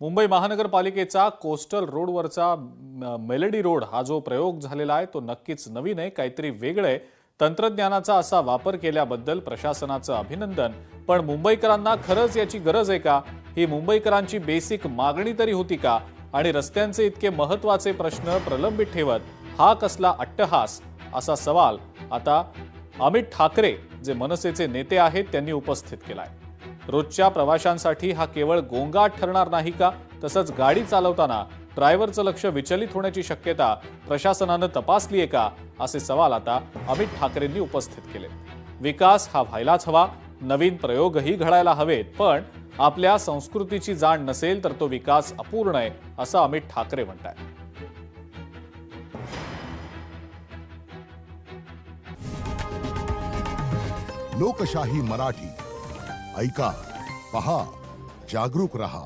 Mumbai महानगरपालिकेचा coastal रोडवरचा melody road हा जो प्रयोग झालेला आहे तो नक्कीच नवीन आहे, काहीतरी वेगळं आहे। तंत्रज्ञानाचा असा वापर केल्याबद्दल प्रशासनाचं अभिनंदन। पण मुंबईकरांना खरंच याची गरज आहे का? ही मुंबईकरांची बेसिक मागणी तरी होती का? आणि रस्त्यांचे इतके महत्त्वाचे प्रश्न प्रलंबित ठेवत हा कसला अट्टहास, असा सवाल आता अमित ठाकरे जे मनसेचे नेते आहेत त्यांनी उपस्थित केलाय। रोजच्या प्रवाशांसाठी हा केवळ गोंगाट ठरणार नाही का? तसंच गाडी चालवताना ड्रायव्हरचं लक्ष विचलित होण्याची शक्यता प्रशासनानं तपासली आहे का? असे सवाल आता अमित ठाकरेंनी उपस्थित केले। विकास हा व्हायलाच हवा, नवीन प्रयोगही घडायला हवेत, पण आपल्या संस्कृतीची जाण नसेल तर तो विकास अपूर्ण आहे, असं अमित ठाकरे म्हणतात। लोकशाही मराठी ऐका, पहा, जागरूक रहा।